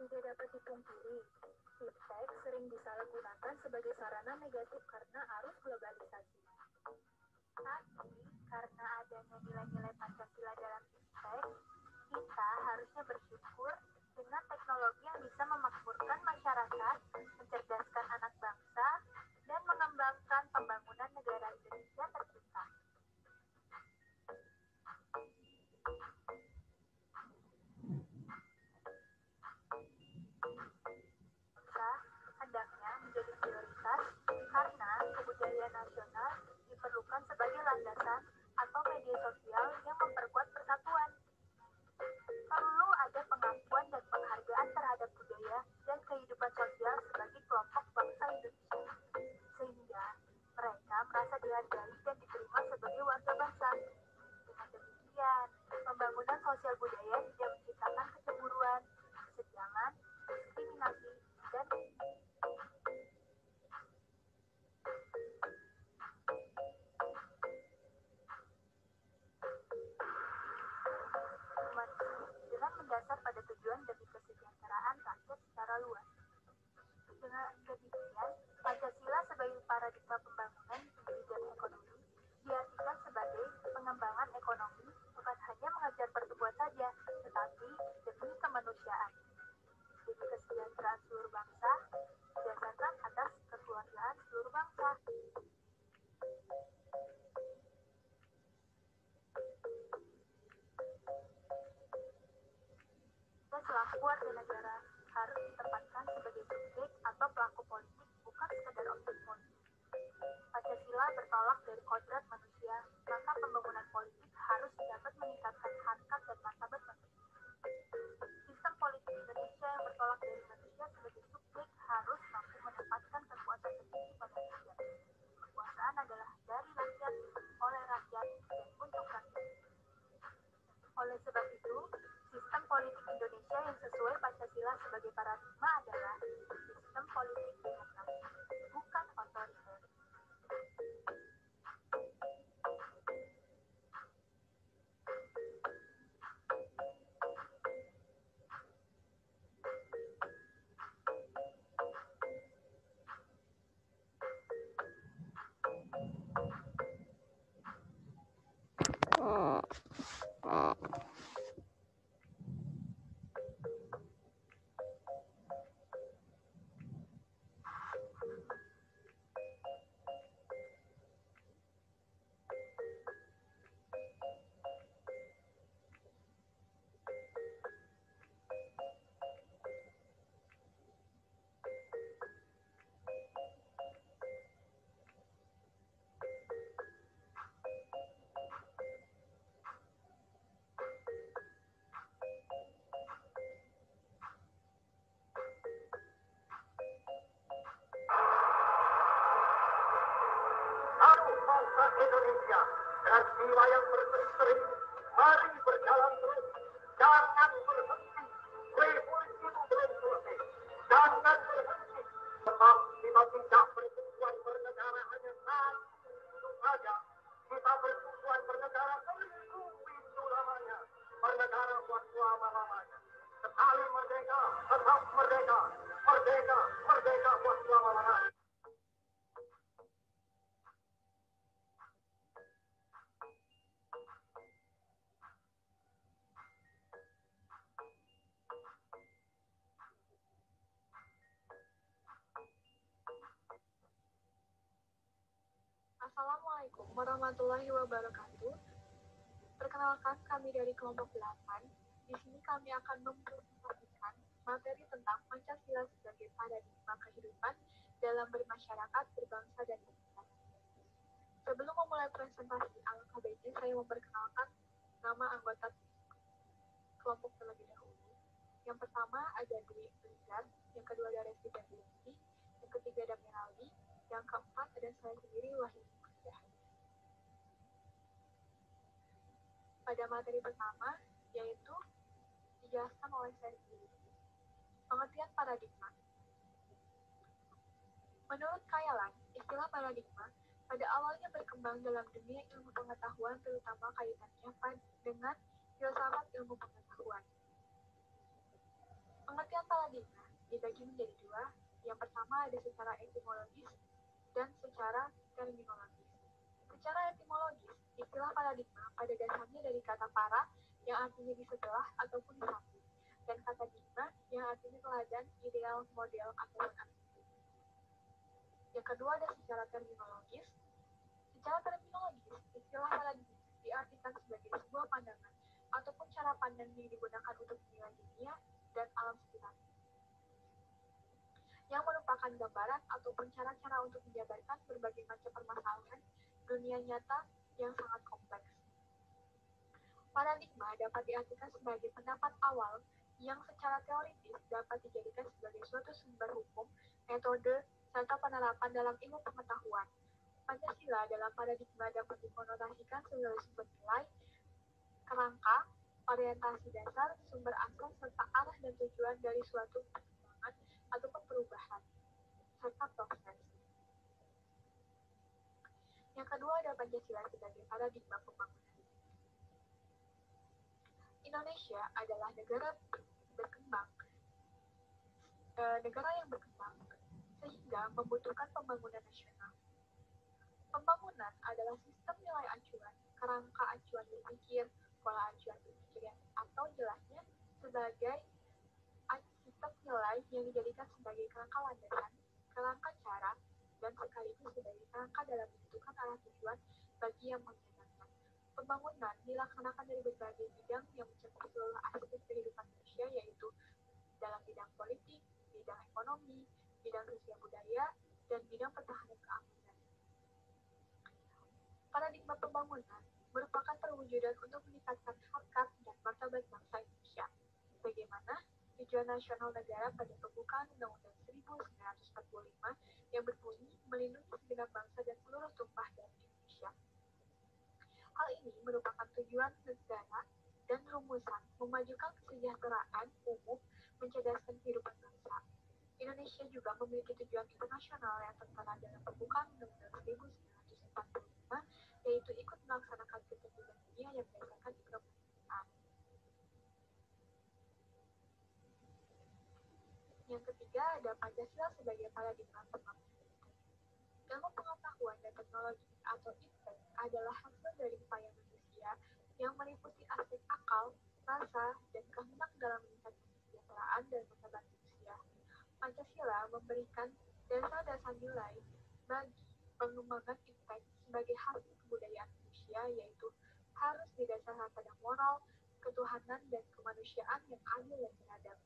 Tidak dapat dipungkiri, iptek sering disalahgunakan sebagai sarana negatif karena arus globalisasi. Tapi, karena adanya nilai-nilai Pancasila dalam iptek, kita harusnya bersyukur dengan teknologi yang bisa memakmurkan masyarakat, mencerdaskan anak bangsa, dan mengembangkan pembangunan negara Indonesia tercinta. Hendaknya menjadi prioritas karena kebudayaan nasional diperlukan sebagai landasan atau media sosial yang memperkuat persatuan. Perlu ada pengakuan dan penghargaan terhadap budaya dan kehidupan sosial sebagai kelompok bangsa Indonesia, sehingga mereka merasa dihargai dan diterima sebagai warga bangsa. Dengan demikian, pembangunan sosial budaya tidak menciptakan kecemburuan, kesenjangan, diskriminasi, dan dengan mendasar pada tujuan demi kesejahteraan rakyat secara luas. Dengan demikian, Pancasila sebagai paradigma pembangunan di bidang ekonomi diartikan sebagai pengembangan ekonomi bukan hanya mengejar pertumbuhan saja, tetapi demi kemanusiaan, demi kesejahteraan seluruh bangsa, didasarkan atas kekeluargaan seluruh bangsa. Kita selaku warga negara harus ditempatkan sebagai subjek atau pelaku politik, bukan sekedar objek politik. Pancasila bertolak dari kodrat manusia, maka pembangunan politik harus dapat meningkatkan harkat dan martabat manusia. Sistem politik Indonesia yang bertolak dari manusia sebagai subjek harus mampu menempatkan kekuasaan tertinggi pada rakyat. Kekuasaan adalah dari rakyat, oleh rakyat, dan untuk rakyat. Oleh sebab itu, sistem politik Indonesia yang sesuai Pancasila sebagai paradigma adalah sistem politik demokrasi, bukan otoriter. Bangsa Indonesia dan jiwa yang berseri-seri, mari berjalan terus, jangan berhenti. Revolusi itu belum selesai, jangan berhenti. Sebab kita tidak bertujuan bernegara hanya satu saja. Kita bertujuan bernegara seribu pintu lamanya, bernegara buat selama-lamanya. Sekali merdeka, tetap merdeka, merdeka, merdeka buat selama-lamanya. Assalamualaikum warahmatullahi wabarakatuh. Perkenalkan, kami dari kelompok 8. Di sini kami akan mempresentasikan materi tentang Pancasila sebagai paradigma kehidupan dalam bermasyarakat, berbangsa, dan bernegara. Sebelum memulai presentasi, alangkah baiknya saya memperkenalkan nama anggota kelompok terlebih dahulu. Yang pertama ada Dwi Elizar, yang kedua ada Resti Febrianti, yang ketiga ada Merali, yang keempat ada saya sendiri Wahyu. Pada materi pertama, yaitu dijelaskan oleh saya sendiri. Pengertian paradigma. Menurut Kayalan, istilah paradigma pada awalnya berkembang dalam dunia ilmu pengetahuan, terutama kaitannya dengan filsafat ilmu pengetahuan. Pengertian paradigma dibagi menjadi dua. Yang pertama ada secara etimologis dan secara terminologis. Secara etimologis, istilah paradigma pada dasarnya dari kata para yang artinya disebelah ataupun disambung, dan kata digma yang artinya teladan, ideal, model, ataupun arti. Yang kedua ada secara terminologis. Secara terminologis, istilah paradigma diartikan sebagai sebuah pandangan ataupun cara pandang yang digunakan untuk menilai dunia dan alam sekitar, yang merupakan gambaran ataupun cara-cara untuk menjabarkan berbagai macam permasalahan dunia nyata yang sangat kompleks. Paradigma dapat diartikan sebagai pendapat awal yang secara teoritis dapat dijadikan sebagai suatu sumber hukum, metode, serta penerapan dalam ilmu pengetahuan. Pancasila dalam paradigma dapat dikonotasikan sebagai sumber nilai, kerangka, orientasi dasar, sumber asal, serta arah dan tujuan dari suatu perkembangan ataupun perubahan, serta proses. Yang kedua ada Pancasila sebagai paradigma pembangunan. Indonesia adalah negara yang berkembang sehingga membutuhkan pembangunan nasional. Pembangunan adalah sistem nilai acuan, kerangka acuan berpikir, pola acuan berpikir atau jelasnya sebagai sistem nilai yang dijadikan sebagai kerangka landasan, kerangka cara, dan sekaligus sebagai kerangka dalam menentukan arah tujuan bagi yang menjalankan. Pembangunan dilaksanakan dari berbagai bidang yang mencakup seluruh aspek kehidupan manusia, yaitu dalam bidang politik, bidang ekonomi, bidang sosial budaya, dan bidang pertahanan keamanan. Paradigma pembangunan merupakan perwujudan untuk meningkatkan harkat dan martabat bangsa Indonesia, sebagaimana tujuan nasional negara pada pembukaan Undang-Undang 1945 yang berbunyi melindungi segenap bangsa dan seluruh tumpah darah Indonesia. Hal ini merupakan tujuan negara dan rumusan memajukan kesejahteraan umum, mencerdaskan kehidupan bangsa. Indonesia juga memiliki tujuan internasional yang tertera dalam pembukaan Undang-Undang 1945, yaitu ikut melaksanakan ketertiban dunia yang berdasarkan kemanusiaan. Yang ketiga ada Pancasila sebagai paradigma pembangunan. Ilmu pengetahuan dan teknologi atau IPTEK adalah hasil dari upaya manusia yang meliputi aspek akal, rasa, dan kehendak dalam meningkatkan kesejahteraan dan martabat manusia. Pancasila memberikan dasar-dasar nilai bagi pengembangan IPTEK sebagai hasil kebudayaan manusia, yaitu harus didasarkan pada moral, ketuhanan, dan kemanusiaan yang adil dan beradab.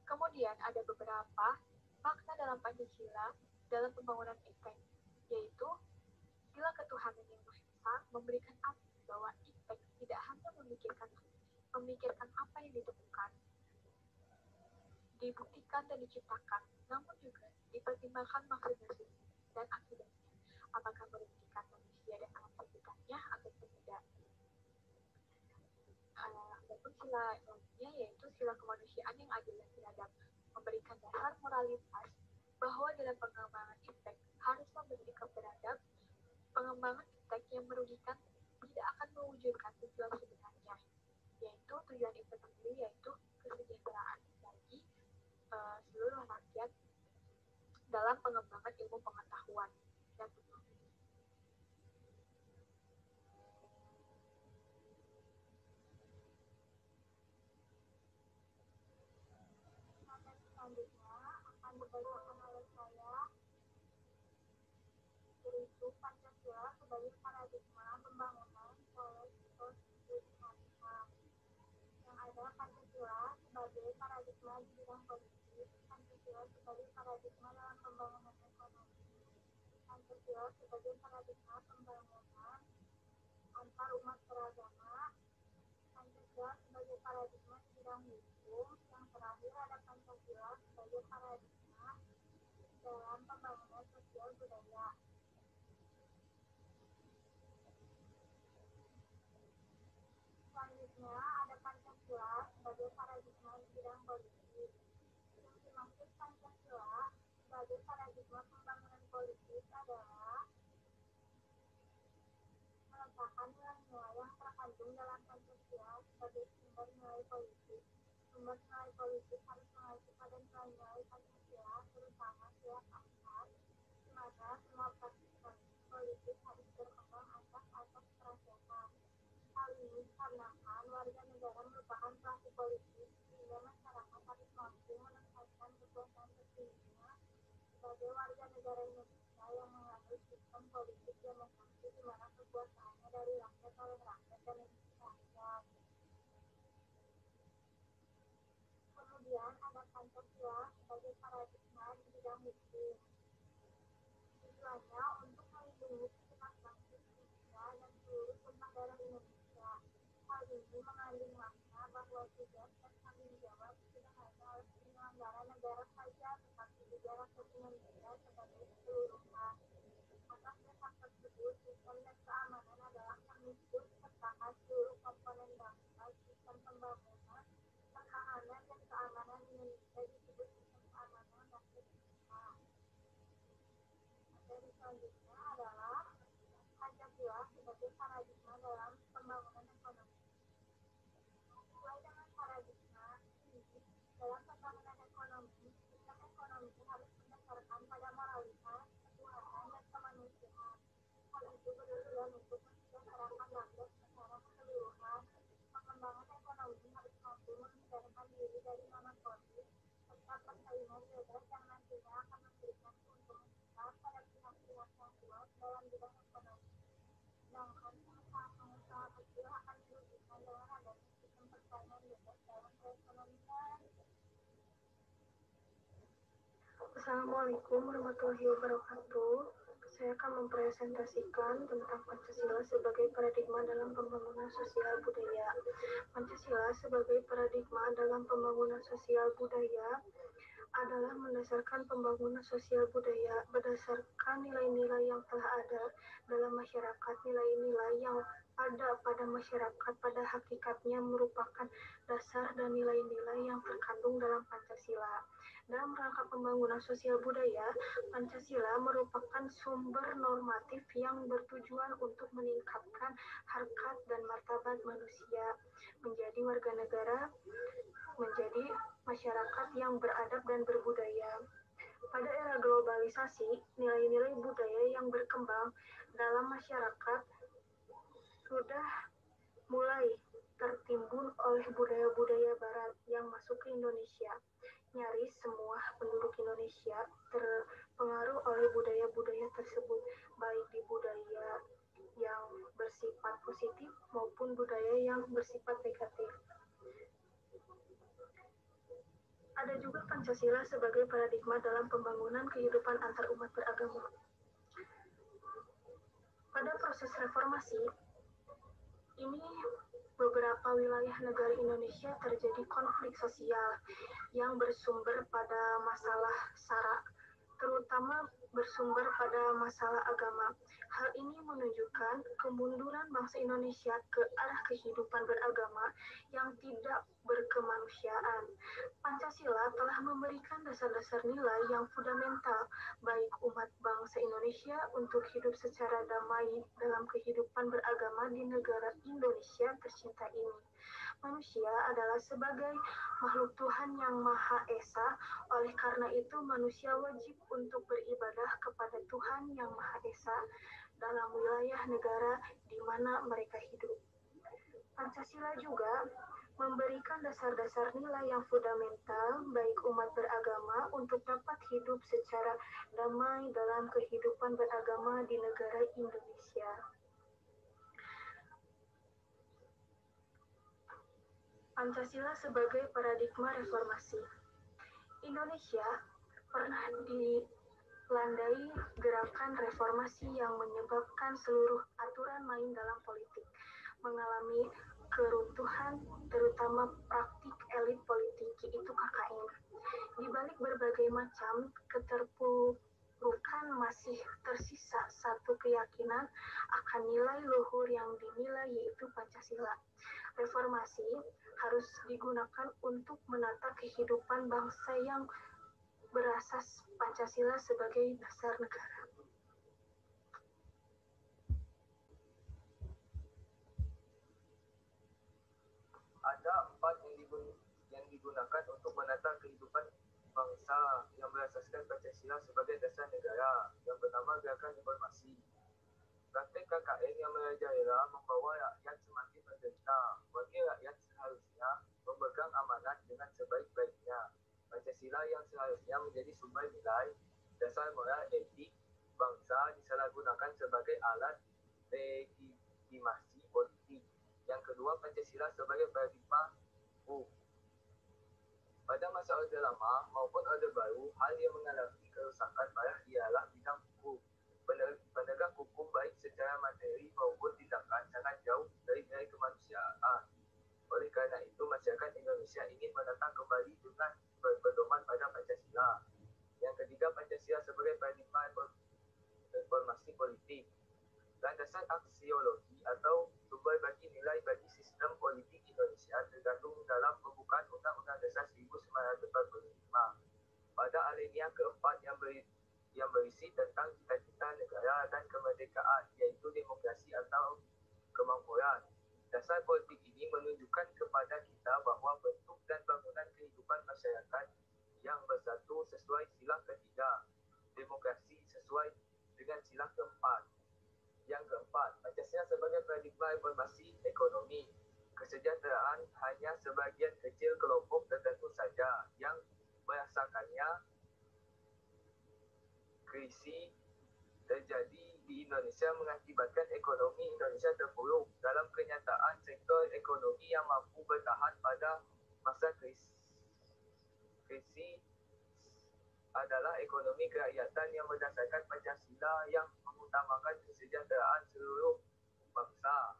Kemudian ada beberapa makna dalam Pancasila dalam pembangunan IPTEK, yaitu sila ketuhanan yang Maha Esa memberikan arti bahwa IPTEK tidak hanya memikirkan apa yang ditemukan, dibuktikan dan diciptakan, namun juga dipertimbangkan maksudnya dan akibatnya, apakah merugikan manusia dan alam sekitarnya ataupun tidak. Adapun sila lainnya yaitu sila kemanusiaan yang adil dan beradab, memberikan dasar moralitas bahwa dalam pengembangan IPTEK harus bersikap beradab. Pengembangan IPTEK yang merugikan tidak akan mewujudkan tujuan sebenarnya, yaitu tujuan IPTEK sendiri yaitu kesejahteraan bagi seluruh rakyat dalam pengembangan ilmu pengetahuan dan teknologi. Selanjutnya akan dibacakan oleh saya, yaitu Pancasila sebagai paradigma pembangunan oleh Dr. Yudi Hatta, yang ada sebagai paradigma di bidang politik, Pancasila sebagai paradigma dalam pembangunan ekonomi, Pancasila sebagai paradigma pembangunan antar umat beragama, Pancasila sebagai paradigma di bidang hukum, yang terakhir ada Pancasila sebagai paradigma dalam pembangunan sosial budaya. Selanjutnya ada Pancasila sebagai paradigma di bidang politik. Yang dimaksud Pancasila sebagai paradigma pembangunan politik adalah meletakkan nilai-nilai yang terkandung dalam Pancasila sebagai sumber nilai politik. Sumber nilai politik harus mengacu pada nilai-nilai Pancasila, terutama sila keempat, di mana semua praktik politik harus berkembang atas kerakyatan. Hal ini dikarenakan warga negara merupakan pelaku politik, sehingga masyarakat harus mampu menempatkan kekuasaan tertingginya sebagai warga negara Indonesia yang menganut sistem politik demokrasi di mana kekuasaannya dari rakyat oleh rakyat dan untuk rakyat. Kemudian ada Pancasila sebagai paradigma di bidang hukum. Tujuannya untuk melindungi segenap bangsa Indonesia dan seluruh tumpah darah Indonesia. Hal ini mengandung makna bahwa tugas dan tanggung jawab tidak hanya oleh penyelenggara negara saja, tetapi juga rakyat Indonesia sebagai keseluruhan. Atas dasar tersebut, sistem dan keamanan adalah pengikut sertakan seluruh komponen bangsa. Sistem pembangunan, pertahanan, dan keamanan Indonesia disebut sistem keamanan rakyat Indonesia. Materi selanjutnya adalah Pancasila sebagai paradigma dalam pembangunan ekonomi. Sesuai dengan paradigma ini, dalam pembangunan ekonomi, sistem ekonomi harus berdasarkan pada moralitas, ketuhanan, dan kemanusiaan. Hal itu bertujuan untuk mensejahterakan rakyat secara keseluruhan. Pengembangan ekonomi harus mampu menghindarkan diri dari monopoli serta persaingan bebas yang nantinya akan memberikan keuntungan besar pada pihak-pihak yang kuat dalam bidang ekonomi. Sedangkan pengusaha-pengusaha kecil akan dirugikan dengan adanya sistem persaingan bebas dalam perekonomian. Assalamualaikum warahmatullahi wabarakatuh. Saya akan mempresentasikan tentang Pancasila sebagai paradigma dalam pembangunan sosial budaya. Pancasila sebagai paradigma dalam pembangunan sosial budaya adalah mendasarkan pembangunan sosial budaya berdasarkan nilai-nilai yang telah ada dalam masyarakat. Nilai-nilai yang ada pada masyarakat pada hakikatnya merupakan dasar dan nilai-nilai yang terkandung dalam Pancasila. Dalam rangka pembangunan sosial budaya, Pancasila merupakan sumber normatif yang bertujuan untuk meningkatkan harkat dan martabat manusia, menjadi warga negara, menjadi masyarakat yang beradab dan berbudaya. Pada era globalisasi, nilai-nilai budaya yang berkembang dalam masyarakat sudah mulai tertimbun oleh budaya-budaya barat yang masuk ke Indonesia. Nyaris semua penduduk Indonesia terpengaruh oleh budaya-budaya tersebut, baik di budaya yang bersifat positif maupun budaya yang bersifat negatif. Ada juga Pancasila sebagai paradigma dalam pembangunan kehidupan antar umat beragama. Pada proses reformasi, ini beberapa wilayah negara Indonesia terjadi konflik sosial yang bersumber pada masalah SARA, terutama bersumber pada masalah agama. Hal ini menunjukkan kemunduran bangsa Indonesia ke arah kehidupan beragama yang tidak berkemanusiaan. Pancasila telah memberikan dasar-dasar nilai yang fundamental baik umat bangsa Indonesia untuk hidup secara damai dalam kehidupan beragama di negara Indonesia tercinta ini. Manusia adalah sebagai makhluk Tuhan yang Maha Esa, oleh karena itu manusia wajib untuk beribadah kepada Tuhan yang Maha Esa dalam wilayah negara di mana mereka hidup. Pancasila juga memberikan dasar-dasar nilai yang fundamental baik umat beragama untuk dapat hidup secara damai dalam kehidupan beragama di negara Indonesia. Pancasila sebagai paradigma reformasi. Indonesia pernah dilandai gerakan reformasi yang menyebabkan seluruh aturan main dalam politik mengalami keruntuhan, terutama praktik elit politik, yaitu KKN. Di balik berbagai macam keterpurukan masih tersisa satu keyakinan akan nilai luhur yang dinilai, yaitu Pancasila. Reformasi harus digunakan untuk menata kehidupan bangsa yang berasas Pancasila sebagai dasar negara. Ada 4 yang digunakan untuk menata kehidupan bangsa yang berasaskan Pancasila sebagai dasar negara. Yang pertama, gerakan reformasi. Praktek KKN yang merajalela membawa rakyat semakin menderita. Bagi rakyat seharusnya memegang amanat dengan sebaik-baiknya. Pancasila yang seharusnya menjadi sumber nilai, dasar moral etik bangsa disalahgunakan sebagai alat legitimasi politik. Yang kedua, Pancasila sebagai paradigma hukum. Pada masa Orde Lama maupun Orde Baru, hal yang mengalami kerusakan parah ialah bidang hukum. Penegak hukum baik secara materi maupun tindakan sangat jauh dari kemanusiaan. Oleh karena itu, masyarakat Indonesia ingin menata kembali dengan berpedoman pada Pancasila. Yang ketiga, Pancasila sebagai paradigma reformasi politik. Landasan aksiologi atau sumber bagi nilai bagi sistem politik Indonesia tergantung dalam pembukaan Undang-Undang Dasar 1945. Pada alinea keempat yang berisi tentang cita-cita negara dan kemerdekaan, yaitu demokrasi atau kemakmuran. Dasar politik ini menunjukkan kepada kita bahawa bentuk dan bangunan kehidupan masyarakat yang bersatu sesuai sila ketiga, demokrasi sesuai dengan sila keempat. Yang keempat, Pancasila sebagai paradigma reformasi ekonomi. Kesejahteraan hanya sebagian kecil kelompok tertentu saja yang merasakannya. Krisis terjadi di Indonesia mengakibatkan ekonomi Indonesia terpuruk. Dalam kenyataan, sektor ekonomi yang mampu bertahan pada masa krisis adalah ekonomi kerakyatan yang berdasarkan Pancasila yang mengutamakan kesejahteraan seluruh bangsa.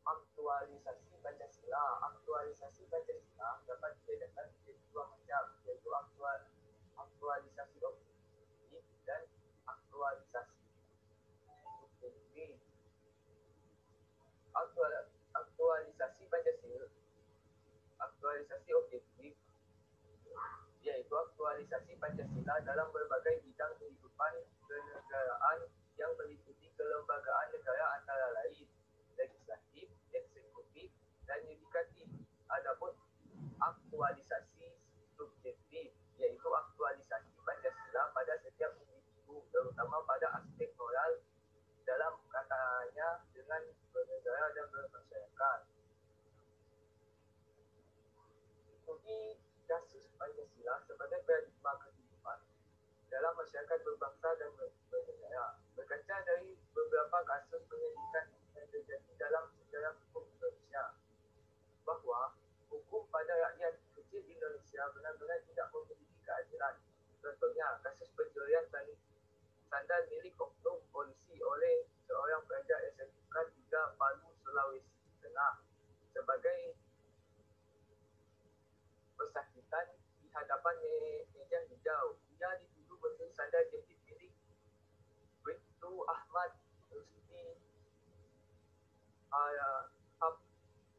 Aktualisasi Pancasila. Aktualisasi Pancasila dapat dibedakan menjadi dua macam, yaitu aktualisasi objektif dan aktualisasi subjektif. Aktualisasi Pancasila, aktualisasi objektif, yaitu aktualisasi Pancasila dalam berbagai bidang kehidupan kenegaraan yang meliputi kelembagaan negara antara lain legislatif, eksekutif, dan yudikatif. Adapun aktualisasi subjektif, yaitu aktualisasi Pancasila pada setiap individu, terutama pada aspek moral dalam katanya dengan bernegara dan bermasyarakat. Studi kasus Pancasila sebagai paradigma kehidupan dalam masyarakat berbangsa dan bernegara. Berkaca dari beberapa kasus penyelidikan yang terjadi dalam sejarah hukum Indonesia, bahawa hukum pada rakyat kecil Indonesia benar-benar tidak memiliki keadilan. Contohnya, kasus pencurian sandal milik oknum polisi oleh seorang pelajar SMK 3 Palu, Sulawesi Tengah sebagai persakitan di hadapan meja hijau. Dia dituduh mencuri sandal jepit milik Bribtu Ahmad Rusdi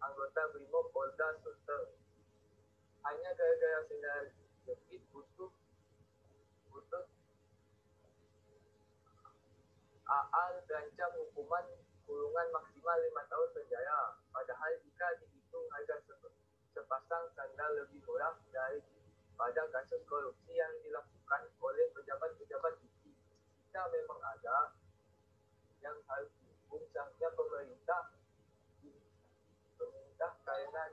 anggota Brimob Polda Sulteng. Hanya gara-gara sandal jepit butuh Aal terancam hukuman kurungan maksimal 5 tahun penjara. Padahal jika dihitung harga sepasang sandal lebih murah pada kasus korupsi yang dilakukan oleh pejabat-pejabat tinggi, jika memang ada yang harus dihukum, seharusnya pemerintah karena